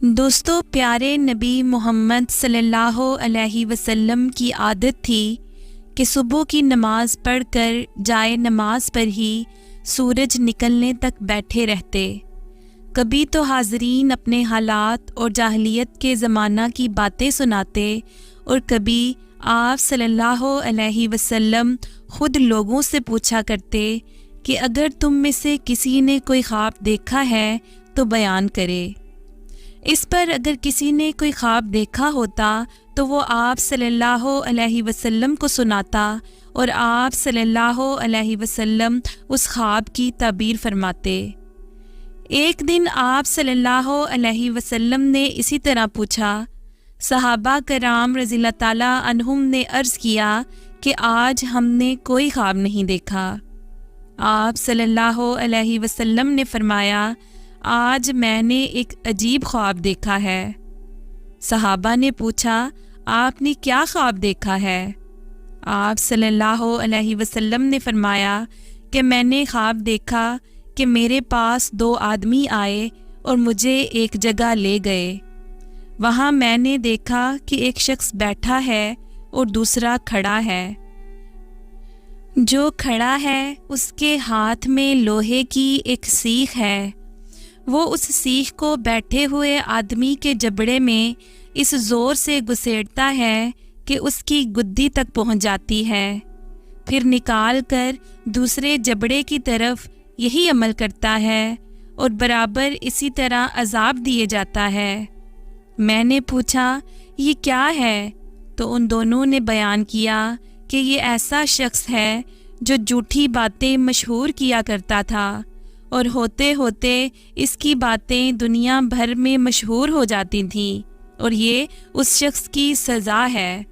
دوستو، پیارے نبی محمد صلی اللہ علیہ وسلم کی عادت تھی کہ صبح کی نماز پڑھ کر جائے نماز پر ہی سورج نکلنے تک بیٹھے رہتے۔ کبھی تو حاضرین اپنے حالات اور جاہلیت کے زمانہ کی باتیں سناتے اور کبھی آپ صلی اللہ علیہ وسلم خود لوگوں سے پوچھا کرتے کہ اگر تم میں سے کسی نے کوئی خواب دیکھا ہے تو بیان کرے۔ اس پر اگر کسی نے کوئی خواب دیکھا ہوتا تو وہ آپ صلی اللہ علیہ وسلم کو سناتا اور آپ صلی اللہ علیہ وسلم اس خواب کی تعبیر فرماتے۔ ایک دن آپ صلی اللہ علیہ وسلم نے اسی طرح پوچھا۔ صحابہ کرام رضی اللہ تعالیٰ عنہم نے عرض کیا کہ آج ہم نے کوئی خواب نہیں دیکھا۔ آپ صلی اللہ علیہ وسلم نے فرمایا، آج میں نے ایک عجیب خواب دیکھا ہے۔ صحابہ نے پوچھا، آپ نے کیا خواب دیکھا ہے؟ آپ صلی اللہ علیہ وسلم نے فرمایا کہ میں نے خواب دیکھا کہ میرے پاس دو آدمی آئے اور مجھے ایک جگہ لے گئے۔ وہاں میں نے دیکھا کہ ایک شخص بیٹھا ہے اور دوسرا کھڑا ہے۔ جو کھڑا ہے اس کے ہاتھ میں لوہے کی ایک سیخ ہے۔ وہ اس سیخ کو بیٹھے ہوئے آدمی کے جبڑے میں اس زور سے گھسیٹتا ہے کہ اس کی گدی تک پہنچ جاتی ہے، پھر نکال کر دوسرے جبڑے کی طرف یہی عمل کرتا ہے اور برابر اسی طرح عذاب دیے جاتا ہے۔ میں نے پوچھا، یہ کیا ہے؟ تو ان دونوں نے بیان کیا کہ یہ ایسا شخص ہے جو جھوٹی باتیں مشہور کیا کرتا تھا اور ہوتے ہوتے اس کی باتیں دنیا بھر میں مشہور ہو جاتی تھیں اور یہ اس شخص کی سزا ہے۔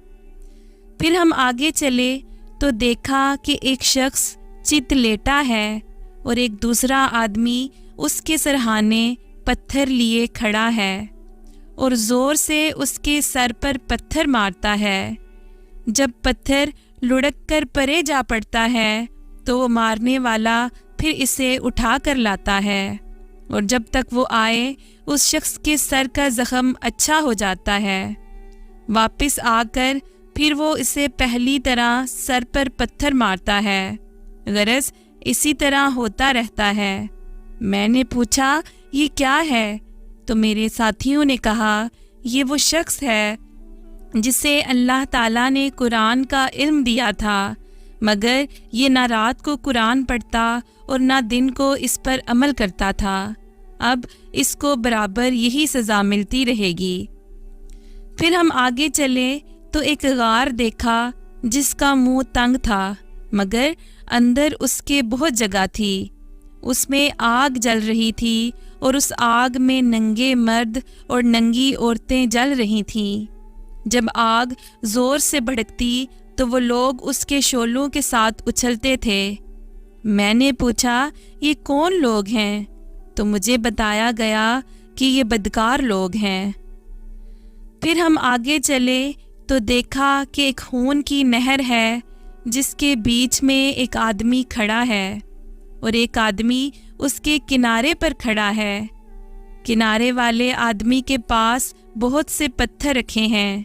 پھر ہم آگے چلے تو دیکھا کہ ایک شخص چت لیٹا ہے اور ایک دوسرا آدمی اس کے سرہانے پتھر لیے کھڑا ہے اور زور سے اس کے سر پر پتھر مارتا ہے۔ جب پتھر لڑک کر پرے جا پڑتا ہے تو وہ مارنے والا پھر اسے اٹھا کر لاتا ہے اور جب تک وہ آئے اس شخص کے سر کا زخم اچھا ہو جاتا ہے۔ واپس آ کر پھر وہ اسے پہلی طرح سر پر پتھر مارتا ہے۔ غرض اسی طرح ہوتا رہتا ہے۔ میں نے پوچھا، یہ کیا ہے؟ تو میرے ساتھیوں نے کہا، یہ وہ شخص ہے جسے اللہ تعالیٰ نے قرآن کا علم دیا تھا، مگر یہ نہ رات کو قرآن پڑھتا اور نہ دن کو اس پر عمل کرتا تھا۔ اب اس کو برابر یہی سزا ملتی رہے گی۔ پھر ہم آگے چلے تو ایک غار دیکھا جس کا منہ تنگ تھا مگر اندر اس کے بہت جگہ تھی۔ اس میں آگ جل رہی تھی اور اس آگ میں ننگے مرد اور ننگی عورتیں جل رہی تھیں۔ جب آگ زور سے بھڑکتی تو وہ لوگ اس کے شعلوں کے ساتھ اچھلتے تھے۔ میں نے پوچھا، یہ کون لوگ ہیں؟ تو مجھے بتایا گیا کہ یہ بدکار لوگ ہیں۔ پھر ہم آگے چلے تو دیکھا کہ ایک خون کی نہر ہے جس کے بیچ میں ایک آدمی کھڑا ہے اور ایک آدمی اس کے کنارے پر کھڑا ہے۔ کنارے والے آدمی کے پاس بہت سے پتھر رکھے ہیں۔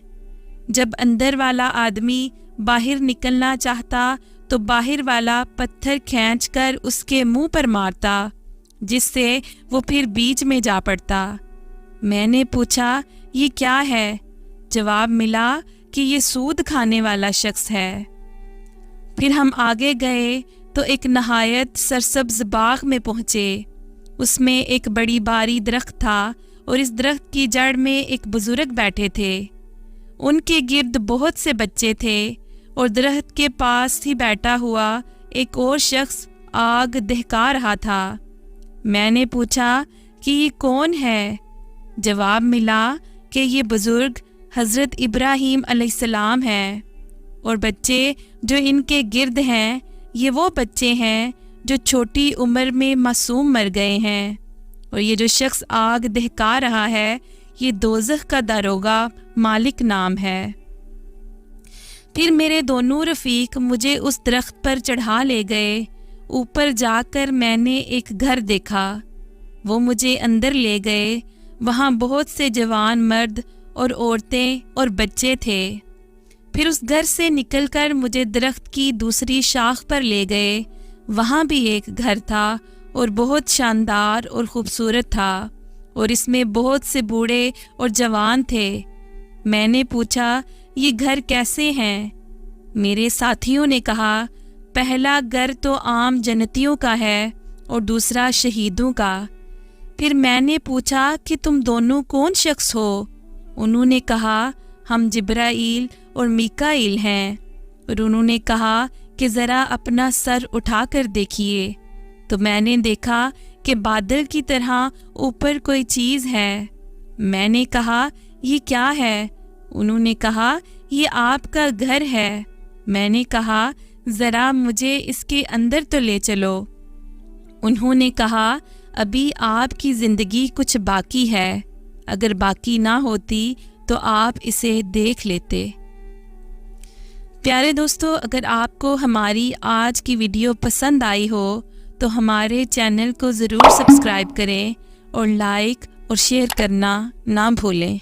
جب اندر والا آدمی باہر نکلنا چاہتا تو باہر والا پتھر کھینچ کر اس کے منہ پر مارتا، جس سے وہ پھر بیچ میں جا پڑتا۔ میں نے پوچھا، یہ کیا ہے؟ جواب ملا کہ یہ سود کھانے والا شخص ہے۔ پھر ہم آگے گئے تو ایک نہایت سرسبز باغ میں پہنچے۔ اس میں ایک بڑی باری درخت تھا اور اس درخت کی جڑ میں ایک بزرگ بیٹھے تھے۔ ان کے گرد بہت سے بچے تھے اور درخت کے پاس ہی بیٹھا ہوا ایک اور شخص آگ دہکا رہا تھا۔ میں نے پوچھا کہ یہ کون ہے؟ جواب ملا کہ یہ بزرگ حضرت ابراہیم علیہ السلام ہیں اور بچے جو ان کے گرد ہیں یہ وہ بچے ہیں جو چھوٹی عمر میں معصوم مر گئے ہیں، اور یہ جو شخص آگ دہکا رہا ہے یہ دوزخ کا داروغہ مالک نام ہے۔ پھر میرے دونوں رفیق مجھے اس درخت پر چڑھا لے گئے۔ اوپر جا کر میں نے ایک گھر دیکھا۔ وہ مجھے اندر لے گئے۔ وہاں بہت سے جوان مرد اور عورتیں اور بچے تھے۔ پھر اس گھر سے نکل کر مجھے درخت کی دوسری شاخ پر لے گئے۔ وہاں بھی ایک گھر تھا اور بہت شاندار اور خوبصورت تھا، اور اس میں بہت سے بوڑھے اور جوان تھے۔ میں نے پوچھا، یہ گھر کیسے ہیں؟ میرے ساتھیوں نے کہا، پہلا گھر تو عام جنتیوں کا ہے اور دوسرا شہیدوں کا۔ پھر میں نے پوچھا کہ تم دونوں کون شخص ہو؟ انہوں نے کہا، ہم جبرائیل اور میکائیل ہیں۔ اور انہوں نے کہا کہ ذرا اپنا سر اٹھا کر دیکھیے۔ تو میں نے دیکھا کہ بادل کی طرح اوپر کوئی چیز ہے۔ میں نے کہا، یہ کیا ہے؟ انہوں نے کہا، یہ آپ کا گھر ہے۔ میں نے کہا، ذرا مجھے اس کے اندر تو لے چلو۔ انہوں نے کہا، ابھی آپ کی زندگی کچھ باقی ہے، اگر باقی نہ ہوتی تو آپ اسے دیکھ لیتے۔ پیارے دوستو، اگر آپ کو ہماری آج کی ویڈیو پسند آئی ہو تو ہمارے چینل کو ضرور سبسکرائب کریں اور لائک اور شیئر کرنا نہ بھولیں۔